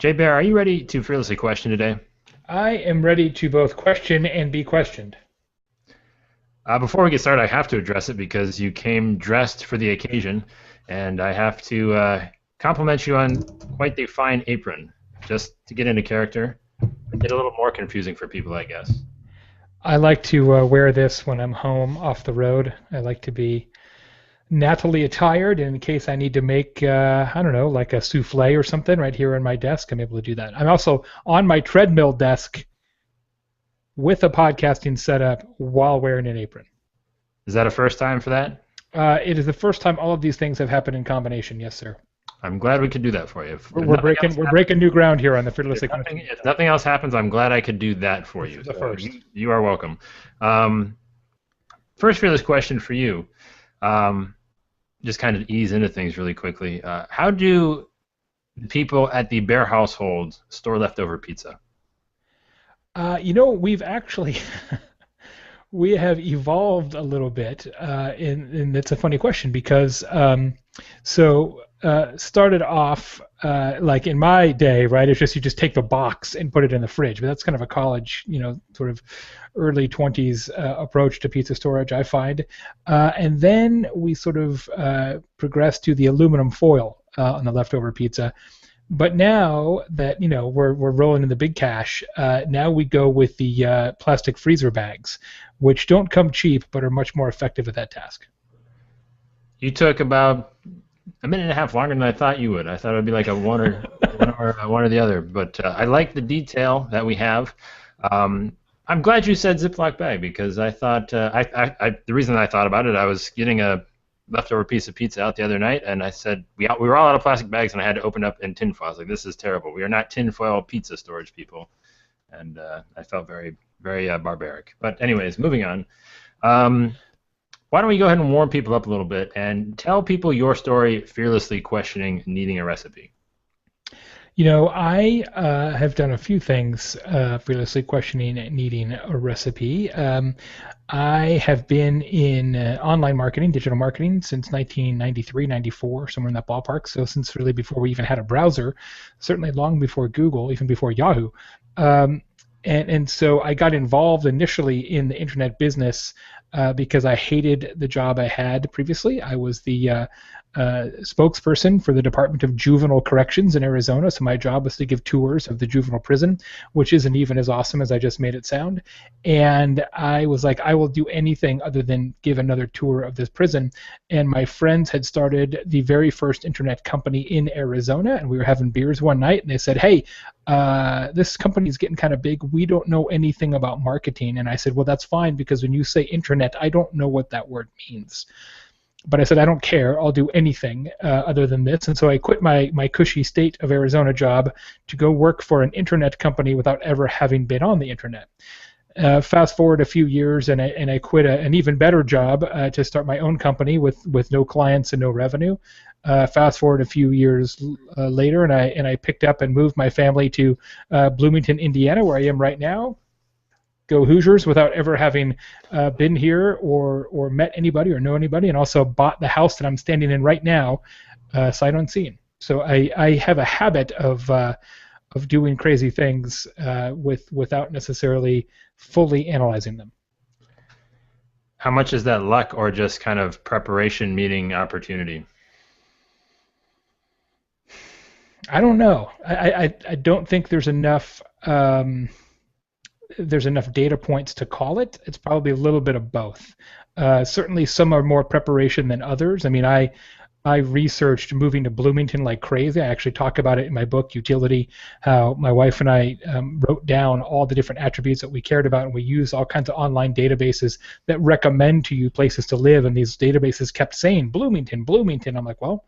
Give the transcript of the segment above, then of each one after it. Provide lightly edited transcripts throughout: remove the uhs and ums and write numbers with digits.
Jay Baer, are you ready to fearlessly question today? I am ready to both question and be questioned. Before we get started, I have to address it because you came dressed for the occasion, and I have to compliment you on quite the fine apron. Just to get into character, make it a little more confusing for people, I guess. I like to wear this when I'm home off the road. I like to be nattily attired in case I need to make, I don't know, like a souffle or something right here on my desk. I'm able to do that. I'm also on my treadmill desk with a podcasting setup while wearing an apron. Is that a first time for that? It is the first time all of these things have happened in combination. Yes, sir. I'm glad we could do that for you. We're breaking new ground here on the fearless. If nothing else happens, I'm glad I could do that for you. The first. You are welcome. First fearless question for you. Just kind of ease into things really quickly. How do people at the Bear household store leftover pizza? We've actually we have evolved a little bit, and it's a funny question because started off like in my day, right? It's just you just take the box and put it in the fridge, but that's kind of a college, sort of early 20s approach to pizza storage, I find. And then we sort of progressed to the aluminum foil on the leftover pizza. But now that we're rolling in the big cash, now we go with the plastic freezer bags, which don't come cheap but are much more effective at that task. You took about a minute and a half longer than I thought you would. I thought it would be like a one or the other. But I like the detail that we have. I'm glad you said Ziploc bag because I thought the reason I thought about it, I was getting a leftover piece of pizza out the other night, and I said we were all out of plastic bags, and I had to open up in tinfoil. I was like, this is terrible. We are not tinfoil pizza storage people, and I felt very, very barbaric. But anyways, moving on. Why don't we go ahead and warm people up a little bit and tell people your story, fearlessly questioning needing a recipe. I have done a few things fearlessly questioning needing a recipe. I have been in online marketing, digital marketing, since 1993, 94, somewhere in that ballpark. So since really before we even had a browser, certainly long before Google, even before Yahoo. And so I got involved initially in the internet business because I hated the job I had previously. I was the spokesperson for the Department of Juvenile Corrections in Arizona, so my job was to give tours of the juvenile prison, which isn't even as awesome as I just made it sound. And I was like, I will do anything other than give another tour of this prison. And my friends had started the very first internet company in Arizona, and we were having beers one night, and they said, hey, this company is getting kind of big. We don't know anything about marketing. And I said, well, that's fine, because when you say internet, I don't know what that word means. But I said, I don't care. I'll do anything other than this. And so I quit my cushy state of Arizona job to go work for an internet company without ever having been on the internet. Fast forward a few years, and I quit an even better job to start my own company with no clients and no revenue. Fast forward a few years later, and I picked up and moved my family to Bloomington, Indiana, where I am right now. Go Hoosiers, without ever having been here or met anybody or know anybody, and also bought the house that I'm standing in right now, sight unseen. So I have a habit of doing crazy things without necessarily fully analyzing them. How much is that luck or just kind of preparation meeting opportunity? I don't know. I don't think there's enough data points to call it. It's probably a little bit of both. Certainly some are more preparation than others. I mean, I researched moving to Bloomington like crazy. I actually talk about it in my book, Utility, how my wife and I wrote down all the different attributes that we cared about, and we used all kinds of online databases that recommend to you places to live, and these databases kept saying, Bloomington, Bloomington. I'm like, well,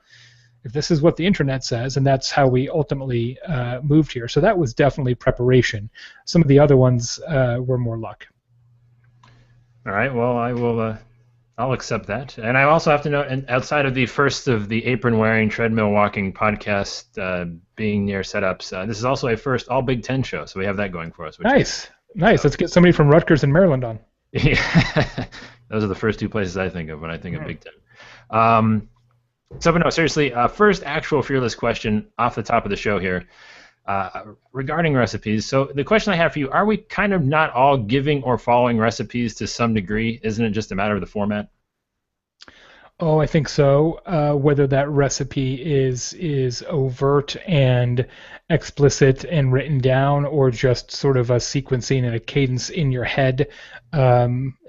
if this is what the internet says, and that's how we ultimately moved here. So that was definitely preparation. Some of the other ones were more luck. All right. Well, I'll accept that. And I also have to note, and outside of the first of the apron-wearing, treadmill-walking podcast being near setups, this is also a first all Big Ten show, so we have that going for us. Nice. Let's get somebody from Rutgers and Maryland on. Yeah. Those are the first two places I think of when I think of Big Ten. But no, seriously, first actual fearless question off the top of the show here. regarding recipes. So the question I have for you: are we kind of not all giving or following recipes to some degree? Isn't it just a matter of the format? Oh, I think so. Whether that recipe is overt and explicit and written down, or just sort of a sequencing and a cadence in your head,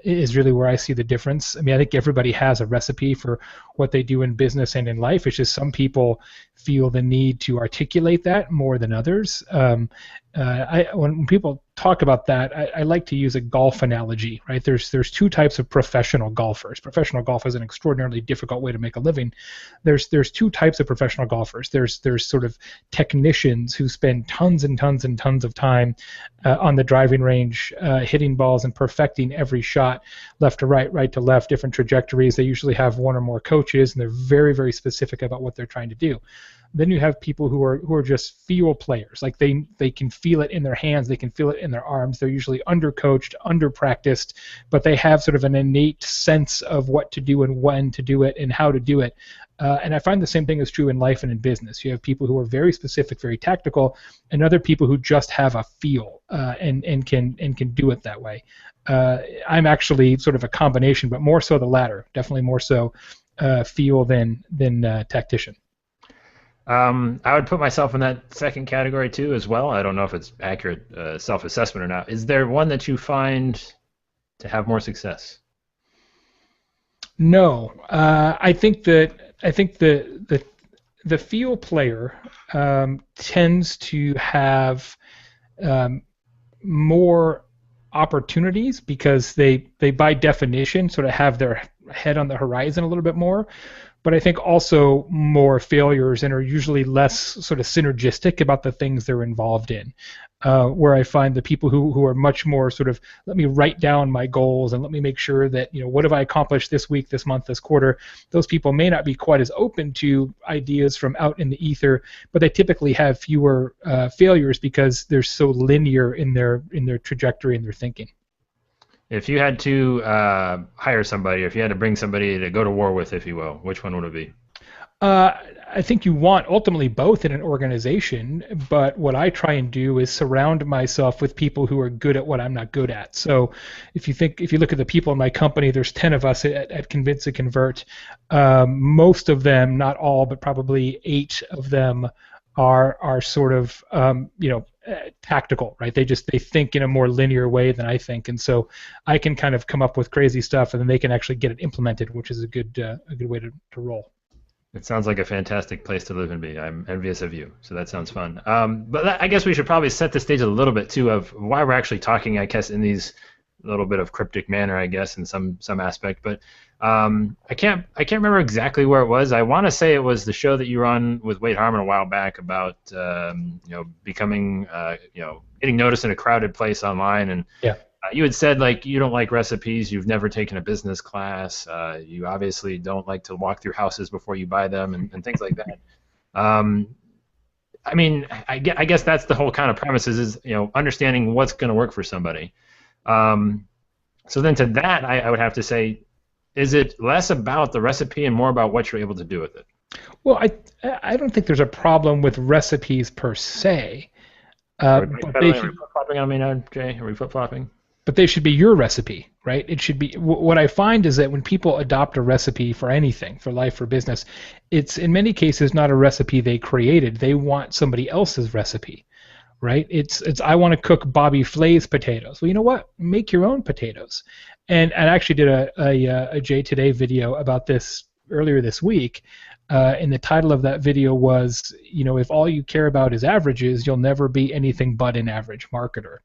is really where I see the difference. I mean, I think everybody has a recipe for what they do in business and in life. It's just some people feel the need to articulate that more than others. When people talk about that, I like to use a golf analogy, right? There's two types of professional golfers. Professional golf is an extraordinarily difficult way to make a living. There's two types of professional golfers. There's sort of technicians who spend tons and tons and tons of time on the driving range, hitting balls and perfecting every shot, left to right, right to left, different trajectories. They usually have one or more coaches, and they're very, very specific about what they're trying to do. Then you have people who are just feel players. Like they can feel it in their hands, they can feel it in their arms. They're usually undercoached, underpracticed, but they have sort of an innate sense of what to do and when to do it and how to do it. And I find the same thing is true in life and in business. You have people who are very specific, very tactical, and other people who just have a feel and can do it that way. I'm actually sort of a combination, but more so the latter. Definitely more so feel than tactician. I would put myself in that second category too, as well. I don't know if it's accurate self-assessment or not. Is there one that you find to have more success? No, I think the field player tends to have more opportunities because they by definition sort of have their head on the horizon a little bit more, but I think also more failures and are usually less sort of synergistic about the things they're involved in. Where I find the people who are much more sort of, let me write down my goals and let me make sure that, what have I accomplished this week, this month, this quarter. Those people may not be quite as open to ideas from out in the ether, but they typically have fewer failures because they're so linear in their trajectory and their thinking. If you had to hire somebody, if you had to bring somebody to go to war with, if you will, which one would it be? I think you want ultimately both in an organization, but what I try and do is surround myself with people who are good at what I'm not good at. So if you look at the people in my company, there's 10 of us at Convince and Convert. Most of them, not all, but probably 8 of them are sort of tactical, right? They think in a more linear way than I think, and so I can kind of come up with crazy stuff, and then they can actually get it implemented, which is a good way to roll. It sounds like a fantastic place to live and be. I'm envious of you, so that sounds fun. I guess we should probably set the stage a little bit too of why we're actually talking, I guess, in these little bit of cryptic manner, I guess, in some aspect. But I can't remember exactly where it was. I want to say it was the show that you were on with Wade Harmon a while back about becoming getting noticed in a crowded place online, and yeah. You had said like you don't like recipes, you've never taken a business class, you obviously don't like to walk through houses before you buy them, and things like that. I mean, I guess that's the whole kind of premise is understanding what's going to work for somebody. So then to that, I would have to say, is it less about the recipe and more about what you're able to do with it? Well, I don't think there's a problem with recipes per se. Are we flip-flopping on me now, Jay? Are we flip-flopping? But they should be your recipe, right? It should be. What I find is that when people adopt a recipe for anything, for life or business, it's in many cases not a recipe they created. They want somebody else's recipe, right? It's I want to cook Bobby Flay's potatoes. Well, you know what? Make your own potatoes. And I actually did a Jay Today video about this earlier this week. And the title of that video was, if all you care about is averages, you'll never be anything but an average marketer.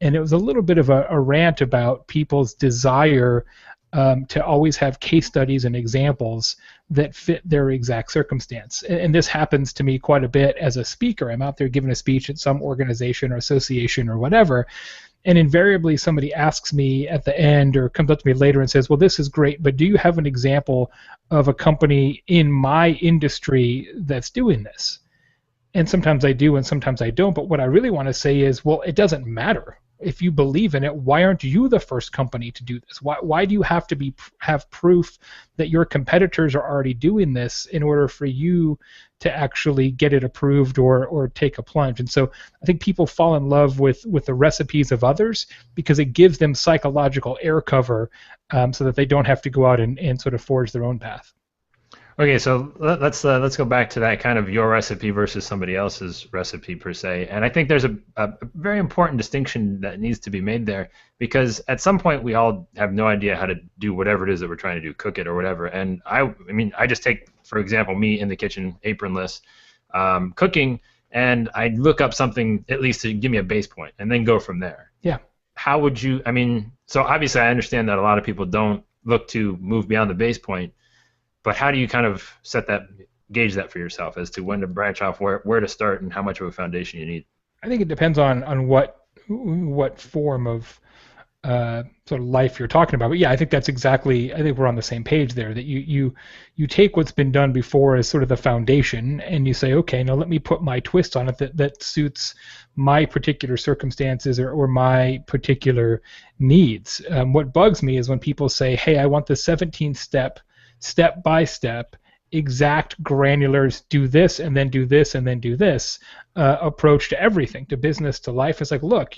And it was a little bit of a rant about people's desire to always have case studies and examples that fit their exact circumstance. And this happens to me quite a bit as a speaker. I'm out there giving a speech at some organization or association or whatever, and invariably somebody asks me at the end or comes up to me later and says, well, this is great, but do you have an example of a company in my industry that's doing this? And sometimes I do and sometimes I don't, but what I really want to say is, well, it doesn't matter If you believe in it, why aren't you the first company to do this? Why do you have to have proof that your competitors are already doing this in order for you to actually get it approved or take a plunge? And so I think people fall in love with the recipes of others because it gives them psychological air cover, so that they don't have to go out and sort of forge their own path. Okay, so let's go back to that kind of your recipe versus somebody else's recipe per se. And I think there's a very important distinction that needs to be made there, because at some point we all have no idea how to do whatever it is that we're trying to do, cook it or whatever. And I mean, I just take, for example, me in the kitchen, apronless, cooking, and I look up something at least to give me a base point and then go from there. Yeah. How would you, I mean, so obviously I understand that a lot of people don't look to move beyond the base point. But how do you kind of gauge that for yourself as to when to branch off, where to start, and how much of a foundation you need? I think it depends on what form of sort of life you're talking about. But yeah, I think that's exactly. I think we're on the same page there. That you take what's been done before as sort of the foundation, and you say, okay, now let me put my twist on it that suits my particular circumstances or my particular needs. What bugs me is when people say, hey, I want the step by step, exact granular, do this and then do this and then do this approach to everything, to business, to life. It's like, look,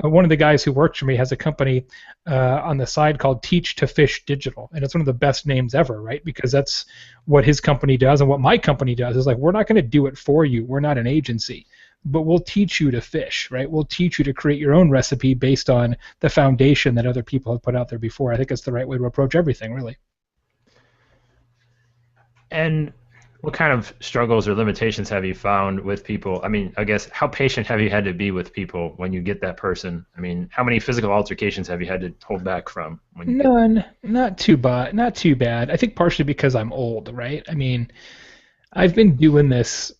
one of the guys who works for me has a company on the side called Teach to Fish Digital, and it's one of the best names ever, right? Because that's what his company does, and what my company does is like, we're not going to do it for you. We're not an agency, but we'll teach you to fish, right? We'll teach you to create your own recipe based on the foundation that other people have put out there before. I think it's the right way to approach everything, really. And what kind of struggles or limitations have you found with people? I mean, I guess how patient have you had to be with people when you get that person? I mean, how many physical altercations have you had to hold back from when you None, not too bad, not too bad. I think partially because I'm old, right? I mean, I've been doing this.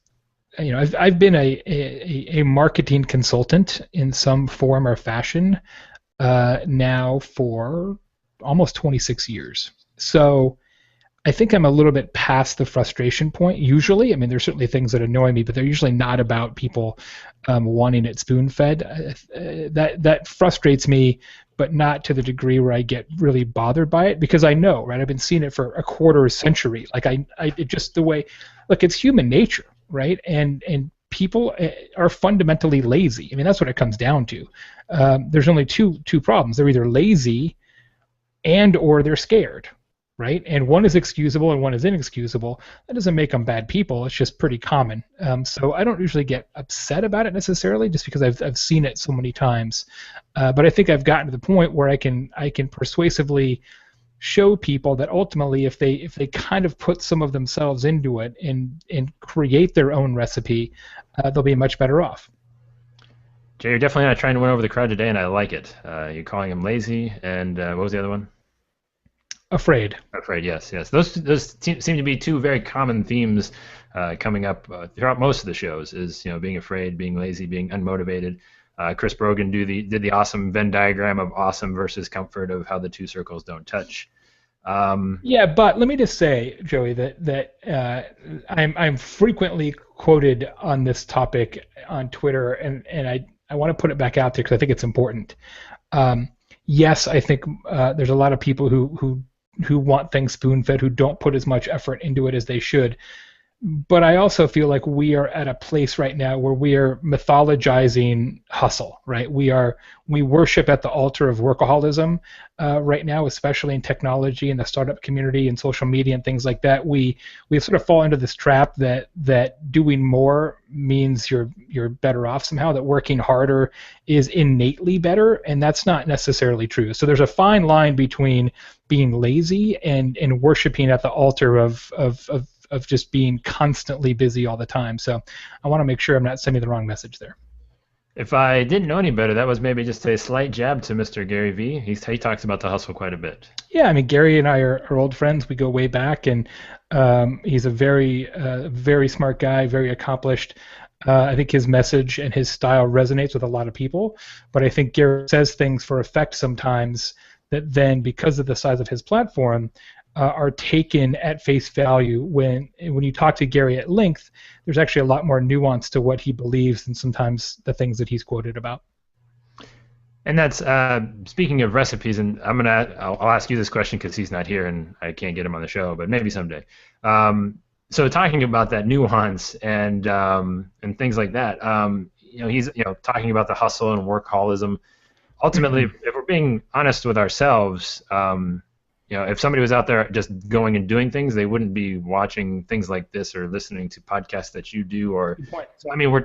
I've been a marketing consultant in some form or fashion now for almost 26 years. So I think I'm a little bit past the frustration point usually. I mean, there's certainly things that annoy me, but they're usually not about people wanting it spoon-fed. That frustrates me, but not to the degree where I get really bothered by it, because I know, right? I've been seeing it for a quarter century. Like it just the way, look, it's human nature, right? And people are fundamentally lazy. I mean, that's what it comes down to. There's only two problems. They're either lazy or they're scared, right? And one is excusable and one is inexcusable. That doesn't make them bad people. It's just pretty common. So I don't usually get upset about it necessarily, just because I've seen it so many times. But I think I've gotten to the point where I can persuasively show people that ultimately, if they kind of put some of themselves into it and create their own recipe, they'll be much better off. Jay, you're definitely not trying to win over the crowd today, and I like it. You're calling him lazy, and what was the other one? Afraid. Afraid, yes. Those seem to be two very common themes coming up throughout most of the shows. Is being afraid, being lazy, being unmotivated. Chris Brogan did the awesome Venn diagram of awesome versus comfort, of how the two circles don't touch. Yeah, but let me just say, Joey, that I'm frequently quoted on this topic on Twitter, and I want to put it back out there because I think it's important. Yes, I think there's a lot of people who want things spoon-fed, who don't put as much effort into it as they should. But I also feel like we are at a place right now where we are mythologizing hustle, right? We worship at the altar of workaholism right now, especially in technology and the startup community and social media and things like that. We sort of fall into this trap that doing more means you're better off somehow, that working harder is innately better, and that's not necessarily true. So there's a fine line between being lazy and worshiping at the altar of just being constantly busy all the time. So I want to make sure I'm not sending the wrong message there. If I didn't know any better, that was maybe just a slight jab to Mr. Gary Vee. He talks about the hustle quite a bit. Yeah, I mean, Gary and I are old friends. We go way back, and he's a very smart guy, very accomplished. I think his message and his style resonates with a lot of people, but I think Gary says things for effect sometimes that then, because of the size of his platform, are taken at face value. When you talk to Gary at length, there's actually a lot more nuance to what he believes than sometimes the things that he's quoted about. And that's speaking of recipes, and I'll ask you this question because he's not here and I can't get him on the show, but maybe someday. So talking about that nuance and things like that, he's talking about the hustle and workaholism. Ultimately, if we're being honest with ourselves, if somebody was out there just going and doing things, they wouldn't be watching things like this or listening to podcasts that you do. Or Good point. so, I mean,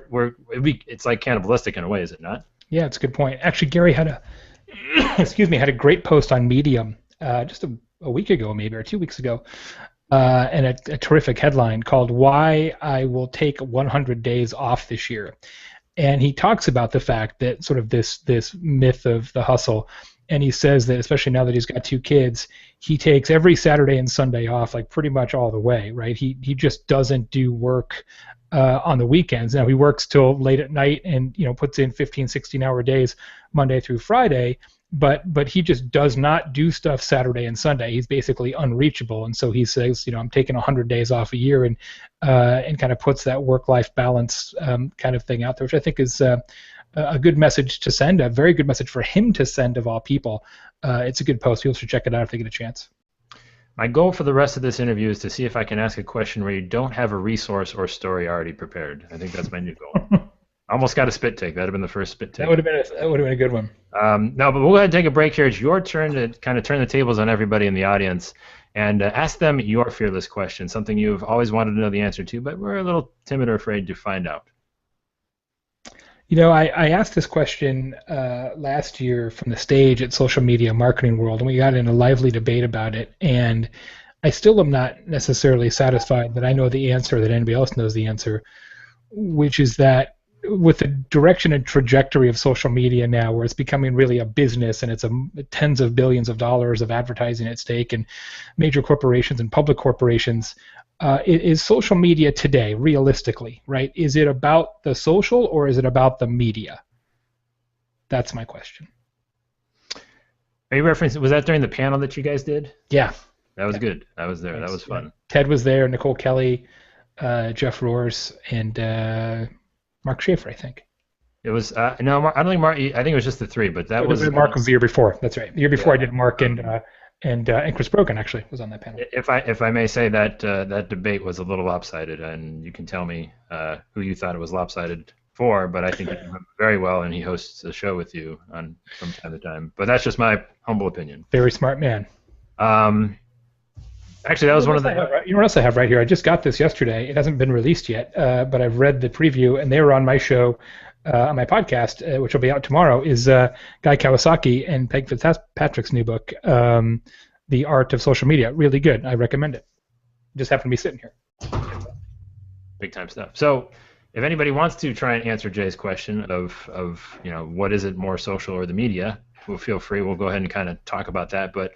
it's like cannibalistic in a way, is it not? Yeah, it's a good point. Actually, Gary had a had a great post on Medium just a week ago, maybe, or 2 weeks ago, and a terrific headline called "Why I Will Take 100 Days Off This Year." And he talks about the fact that sort of this myth of the hustle, and he says that especially now that he's got two kids, he takes every Saturday and Sunday off, like pretty much all the way, right? He just doesn't do work on the weekends. Now he works till late at night and puts in 15, 16-hour days Monday through Friday, but he just does not do stuff Saturday and Sunday. He's basically unreachable, and so he says, I'm taking 100 days off a year, and kind of puts that work-life balance kind of thing out there, which I think is a good message to send, a very good message for him to send of all people. It's a good post. People should check it out if they get a chance. My goal for the rest of this interview is to see if I can ask a question where you don't have a resource or story already prepared. I think that's my new goal. I almost got a spit take. That'd have been the first spit take. That would have been a good one. No, but we'll go ahead and take a break here. It's your turn to kind of turn the tables on everybody in the audience and ask them your fearless question, something you've always wanted to know the answer to, but we're a little timid or afraid to find out. I asked this question last year from the stage at Social Media Marketing World, and we got in a lively debate about it. And I still am not necessarily satisfied that I know the answer, that anybody else knows the answer, which is that with the direction and trajectory of social media now, where it's becoming really a business and it's tens of billions of dollars of advertising at stake, and major corporations and public corporations, is social media today, realistically, right? Is it about the social or is it about the media? That's my question. Are you referencing, was that during the panel that you guys did? Yeah. That was good. I was there. Thanks. That was fun. Yeah. Ted was there, Nicole Kelly, Jeff Roars, and Mark Schaefer, I think. It was no, I don't think Mark. I think it was just the three, but that was Mark was the year before. That's right. The year before I did Mark and Chris Brogan actually was on that panel. If I may say that that debate was a little lopsided, and you can tell me who you thought it was lopsided for, but I think he did very well, and he hosts a show with you from time to time. But that's just my humble opinion. Very smart man. Actually, that was one of the. You know what else I have right here? I just got this yesterday. It hasn't been released yet, but I've read the preview, and they were on my show, on my podcast, which will be out tomorrow. Is Guy Kawasaki and Peg Fitzpatrick's new book, The Art of Social Media. Really good. I recommend it. Just happened to be sitting here. Big time stuff. So, if anybody wants to try and answer Jay's question of what is it more social or the media, we'll feel free. We'll go ahead and kind of talk about that, but.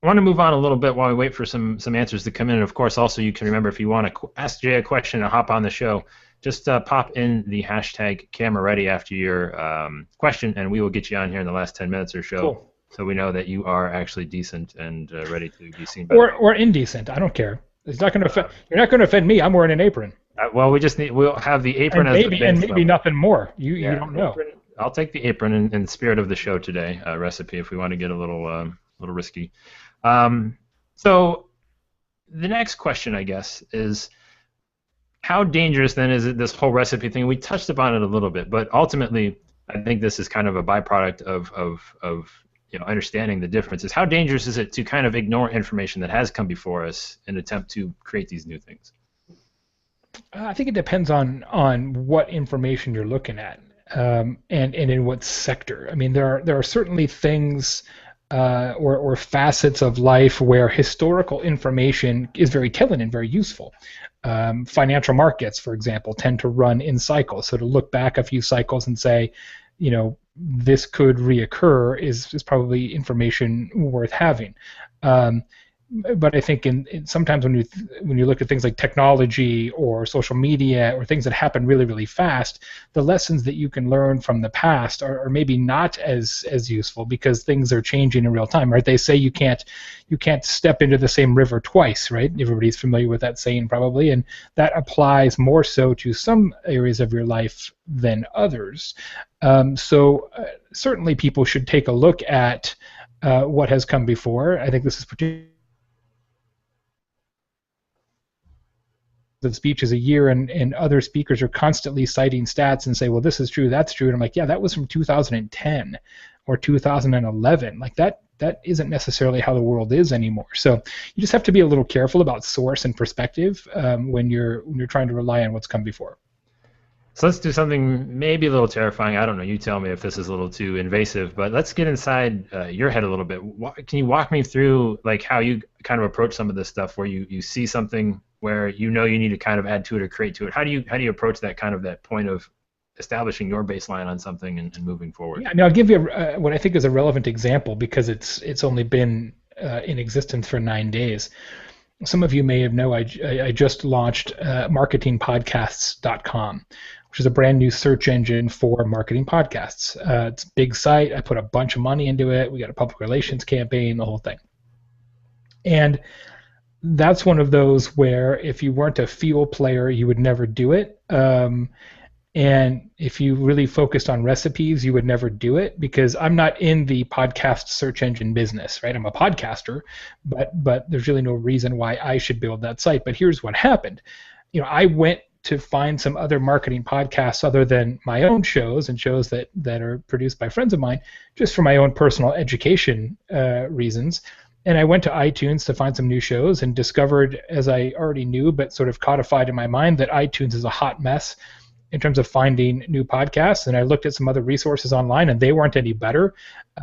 I want to move on a little bit while we wait for some answers to come in. And of course, also you can remember if you want to ask Jay a question and hop on the show, just pop in the hashtag camera ready after your question, and we will get you on here in the last 10 minutes or so. Cool. So we know that you are actually decent and ready to be seen. Or indecent. I don't care. It's not going to offend. You're not going to offend me. I'm wearing an apron. Well, we'll have the apron as the base and maybe nothing more. You don't know. Apron, I'll take the apron in the spirit of the show today. Recipe if we want to get a little risky. So the next question, I guess, is how dangerous then is it, this whole recipe thing? We touched upon it a little bit, but ultimately, I think this is kind of a byproduct of understanding the differences. How dangerous is it to kind of ignore information that has come before us in an attempt to create these new things? I think it depends on what information you're looking at, and in what sector. I mean, there are certainly things. Or facets of life where historical information is very telling and very useful. Financial markets, for example, tend to run in cycles. So to look back a few cycles and say, this could reoccur is probably information worth having. but I think sometimes when you look at things like technology or social media or things that happen really really fast, the lessons that you can learn from the past are maybe not as useful because things are changing in real time, right? They say you can't step into the same river twice, right? Everybody's familiar with that saying probably, and that applies more so to some areas of your life than others. So certainly people should take a look at what has come before. I think this is particularly of speeches a year, and other speakers are constantly citing stats and say, well, this is true, that's true. And I'm like, yeah, that was from 2010 or 2011. Like that isn't necessarily how the world is anymore. So you just have to be a little careful about source and perspective when you're trying to rely on what's come before. So let's do something maybe a little terrifying. I don't know. You tell me if this is a little too invasive, but let's get inside your head a little bit. Can you walk me through like how you kind of approach some of this stuff where you see something where you know you need to kind of add to it or create to it? How do you approach that point of establishing your baseline on something and moving forward? Yeah, now I'll give you what I think is a relevant example because it's only been in existence for 9 days. Some of you may have know I just launched marketingpodcasts.com, which is a brand new search engine for marketing podcasts. It's a big site. I put a bunch of money into it. We got a public relations campaign, the whole thing. And that's one of those where if you weren't a fuel player, you would never do it. And if you really focused on recipes, you would never do it because I'm not in the podcast search engine business, right? I'm a podcaster, but there's really no reason why I should build that site. But here's what happened. I went to find some other marketing podcasts other than my own shows and shows that are produced by friends of mine, just for my own personal education reasons. And I went to iTunes to find some new shows and discovered, as I already knew, but sort of codified in my mind, that iTunes is a hot mess in terms of finding new podcasts. And I looked at some other resources online, and they weren't any better.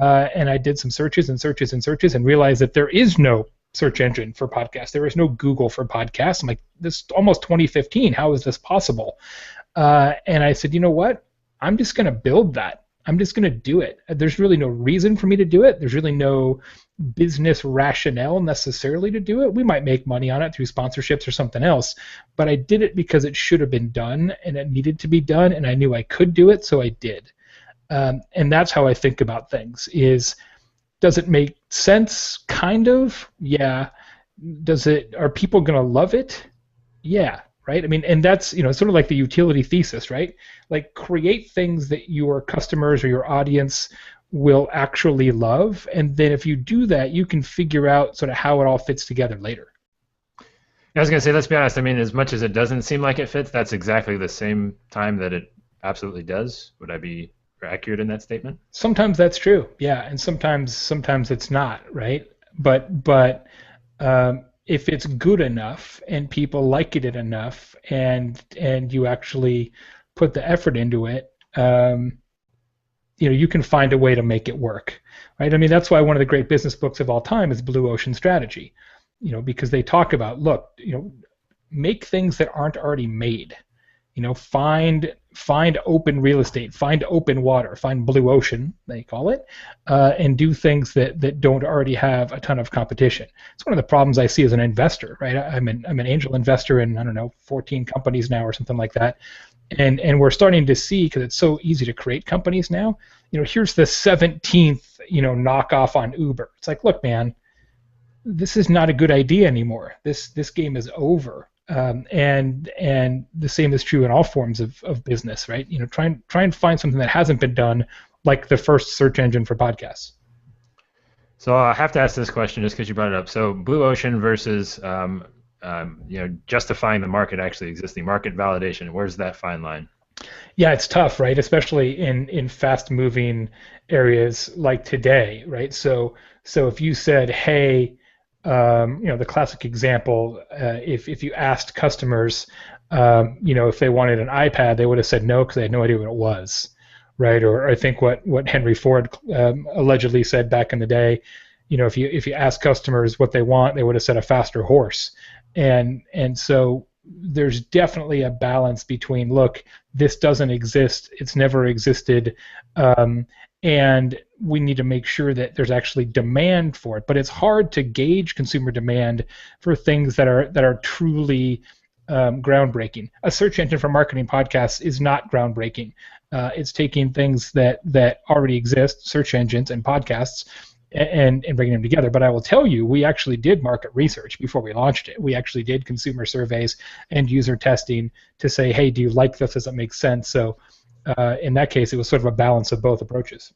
And I did some searches and searches and searches and realized that there is no search engine for podcasts. There is no Google for podcasts. I'm like, this is almost 2015. How is this possible? And I said, you know what? I'm just going to build that. I'm just going to do it. There's really no reason for me to do it. There's really no business rationale necessarily to do it. We might make money on it through sponsorships or something else, but I did it because it should have been done and it needed to be done, and I knew I could do it, so I did. And that's how I think about things. Does it make sense? Kind of. Yeah. Are people going to love it? Yeah. Right. I mean, and that's, sort of like the utility thesis, right? Like, create things that your customers or your audience will actually love, and then if you do that, you can figure out sort of how it all fits together later. I was going to say, let's be honest. I mean, as much as it doesn't seem like it fits, that's exactly the same time that it absolutely does. Would I be accurate in that statement? Sometimes that's true, yeah, and sometimes it's not, right? But if it's good enough and people like it enough, and you actually put the effort into it, you can find a way to make it work, right? I mean, that's why one of the great business books of all time is Blue Ocean Strategy, because they talk about, look, make things that aren't already made. Find open real estate, find open water, find blue ocean, they call it, and do things that don't already have a ton of competition. It's one of the problems I see as an investor, right? I'm an angel investor in, 14 companies now or something like that. And we're starting to see, because it's so easy to create companies now, here's the 17th, knockoff on Uber. It's like, look, man, this is not a good idea anymore. This game is over. And the same is true in all forms of business, right? Try and find something that hasn't been done, like the first search engine for podcasts. So I have to ask this question just because you brought it up. So Blue Ocean versus justifying the market actually existing, market validation. Where's that fine line? Yeah, it's tough, right? Especially in fast-moving areas like today, right? So if you said, hey, the classic example, if you asked customers, if they wanted an iPad, they would have said no because they had no idea what it was, right? Or I think what Henry Ford allegedly said back in the day, if you ask customers what they want, they would have said a faster horse. And so there's definitely a balance between, look, this doesn't exist, it's never existed, and we need to make sure that there's actually demand for it. But it's hard to gauge consumer demand for things that are truly groundbreaking. A search engine for marketing podcasts is not groundbreaking. It's taking things that already exist, search engines and podcasts, and bringing them together. But I will tell you, we actually did market research before we launched it. We actually did consumer surveys and user testing to say, hey, do you like this? Does it make sense? So in that case, it was sort of a balance of both approaches.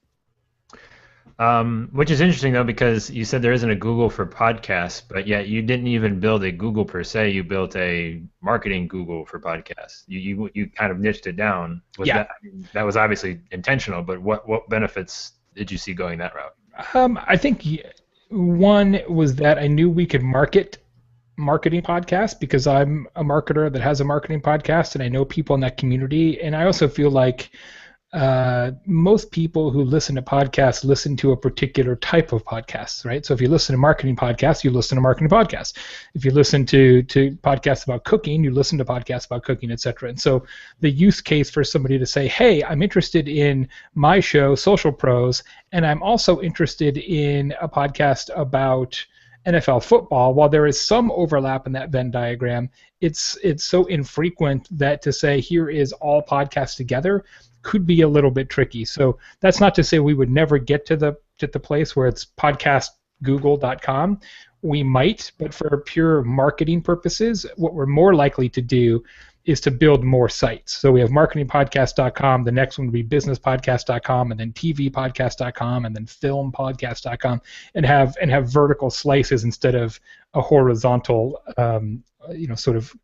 Which is interesting, though, because you said there isn't a Google for podcasts, but yet you didn't even build a Google per se. You built a marketing Google for podcasts. You kind of niched it down. That was obviously intentional, but what benefits did you see going that route? I think one was that I knew we could marketing podcasts because I'm a marketer that has a marketing podcast, and I know people in that community. And I also feel like most people who listen to podcasts listen to a particular type of podcasts, right? So if you listen to marketing podcasts, you listen to marketing podcasts. If you listen to podcasts about cooking, you listen to podcasts about cooking, etc. And so the use case for somebody to say, hey, I'm interested in my show, Social Pros, and I'm also interested in a podcast about NFL football, while there is some overlap in that Venn diagram, it's so infrequent that to say here is all podcasts together could be a little bit tricky. So that's not to say we would never get to the place where it's podcastgoogle.com. We might, but for pure marketing purposes, what we're more likely to do is to build more sites. So we have marketingpodcast.com, the next one would be businesspodcast.com, and then tvpodcast.com, and then filmpodcast.com, and have vertical slices instead of a horizontal sort of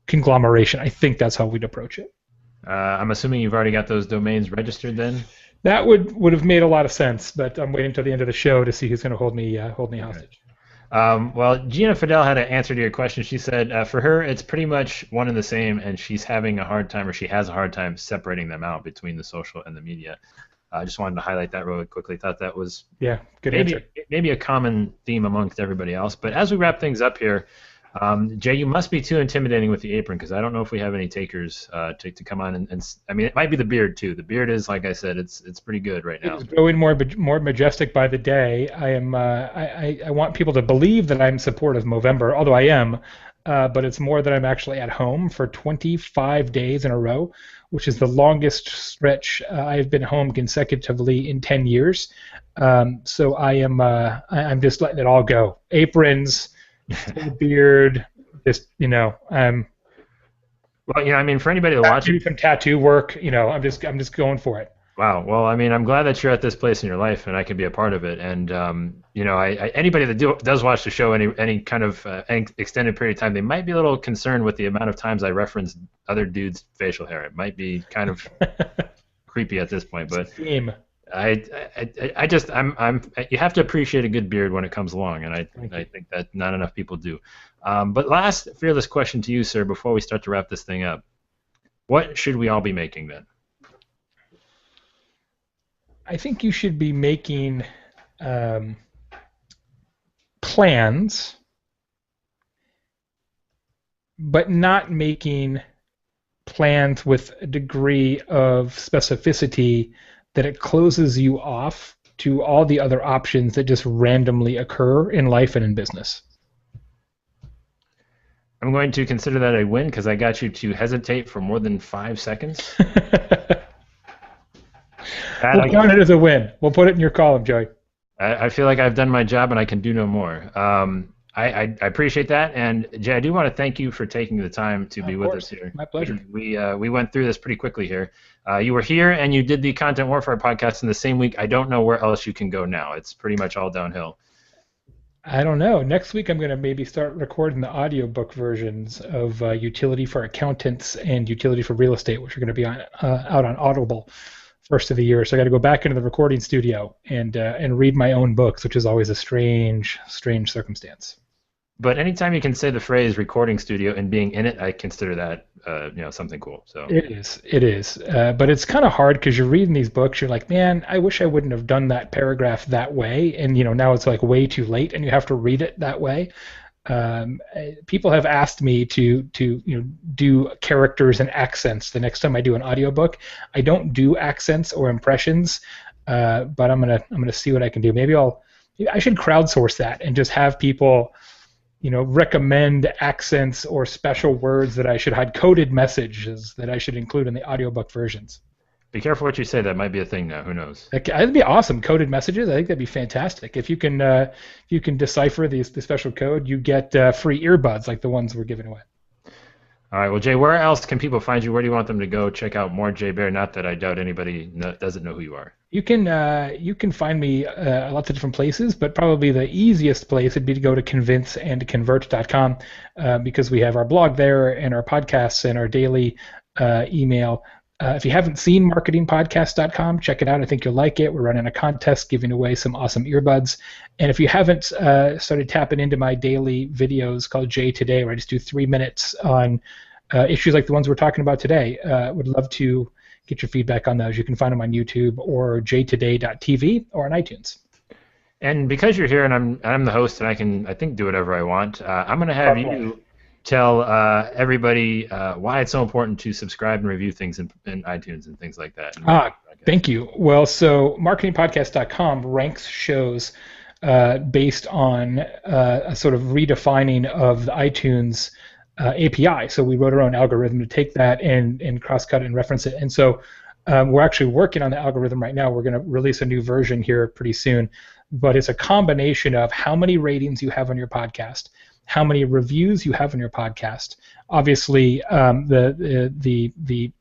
conglomeration. I think that's how we'd approach it. I'm assuming you've already got those domains registered then? That would have made a lot of sense, but I'm waiting until the end of the show to see who's going to hold me hostage. Well, Gina Fidel had an answer to your question. She said for her, it's pretty much one and the same, and she's having a hard time, or she has a hard time separating them out between the social and the media. I just wanted to highlight that really quickly. Thought that was maybe a common theme amongst everybody else. But as we wrap things up here, Jay, you must be too intimidating with the apron, because I don't know if we have any takers to come on and I mean, it might be the beard too. The beard is, like I said, it's pretty good right now. It's growing more majestic by the day. I am I want people to believe that I'm supportive of Movember, although I am, but it's more that I'm actually at home for 25 days in a row, which is the longest stretch I've been home consecutively in 10 years. So I'm just letting it all go. Aprons. Beard, just Well, I mean, for anybody that watches, some tattoo work, I'm just going for it. Wow. Well, I mean, I'm glad that you're at this place in your life, and I can be a part of it. And anybody that does watch the show any kind of any extended period of time, they might be a little concerned with the amount of times I reference other dudes' facial hair. It might be kind of creepy at this point, but. I just you have to appreciate a good beard when it comes along, and I think that not enough people do. But last fearless question to you, sir, before we start to wrap this thing up. What should we all be making then? I think you should be making plans, but not making plans with a degree of specificity that it closes you off to all the other options that just randomly occur in life and in business. I'm going to consider that a win because I got you to hesitate for more than 5 seconds. We'll count it as a win. We'll put it in your column, Joey. I feel like I've done my job and I can do no more. I appreciate that, and Jay, I do want to thank you for taking the time to be with us here. My pleasure. We went through this pretty quickly here. You were here and you did the Content Warfare podcast in the same week. I don't know where else you can go now. It's pretty much all downhill. I don't know. Next week I'm going to maybe start recording the audiobook versions of Utility for Accountants and Utility for Real Estate, which are going to be out on Audible first of the year. So I got to go back into the recording studio and read my own books, which is always a strange circumstance. But anytime you can say the phrase recording studio and being in it, I consider that something cool. So it is. But it's kind of hard because you're reading these books. You're like, man, I wish I wouldn't have done that paragraph that way. And now it's like way too late, and you have to read it that way. People have asked me to do characters and accents the next time I do an audiobook. I don't do accents or impressions. but I'm gonna see what I can do. I should crowdsource that and just have people, recommend accents or special words that I should hide, coded messages that I should include in the audiobook versions. Be careful what you say. That might be a thing now. Who knows? That'd be awesome. Coded messages. I think that'd be fantastic. If you can decipher the special code, you get free earbuds like the ones we're giving away. All right. Well, Jay, where else can people find you? Where do you want them to go check out more Jay Baer? Not that I doubt anybody doesn't know who you are. You can find me lots of different places, but probably the easiest place would be to go to convinceandconvert.com because we have our blog there and our podcasts and our daily email. If you haven't seen marketingpodcast.com, check it out. I think you'll like it. We're running a contest giving away some awesome earbuds. And if you haven't started tapping into my daily videos called Jay Today, where I just do 3 minutes on issues like the ones we're talking about today, would love to get your feedback on those. You can find them on YouTube or jtoday.tv or on iTunes. And because you're here and I'm the host and I think do whatever I want, I'm going to have you tell everybody why it's so important to subscribe and review things in iTunes and things like that. Thank you. Well, so marketingpodcast.com ranks shows based on a sort of redefining of the iTunes API. So we wrote our own algorithm to take that and cross-cut it and reference it. And so we're actually working on the algorithm right now. We're going to release a new version here pretty soon. But it's a combination of how many ratings you have on your podcast, how many reviews you have on your podcast. Obviously, the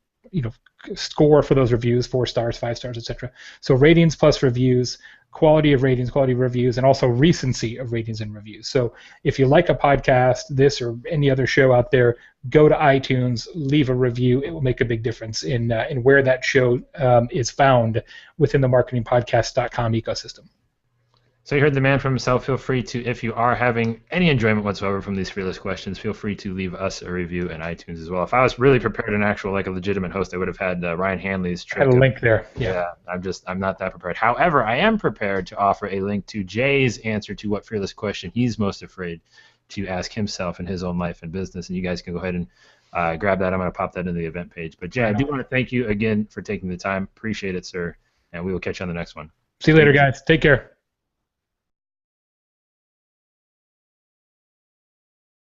score for those reviews, 4 stars, 5 stars, etc. So ratings plus reviews, quality of ratings, quality of reviews, and also recency of ratings and reviews. So if you like a podcast, this or any other show out there, go to iTunes, leave a review. It will make a big difference in where that show is found within the marketingpodcast.com ecosystem. So you heard the man from himself. Feel free to, if you are having any enjoyment whatsoever from these fearless questions, feel free to leave us a review in iTunes as well. If I was really prepared and actual, like a legitimate host, I would have had Ryan Hanley's trick. Had a link there. Yeah. I'm not that prepared. However, I am prepared to offer a link to Jay's answer to what fearless question he's most afraid to ask himself in his own life and business. And you guys can go ahead and grab that. I'm going to pop that in the event page. But Jay, I do want to thank you again for taking the time. Appreciate it, sir. And we will catch you on the next one. See you later, guys. Take care.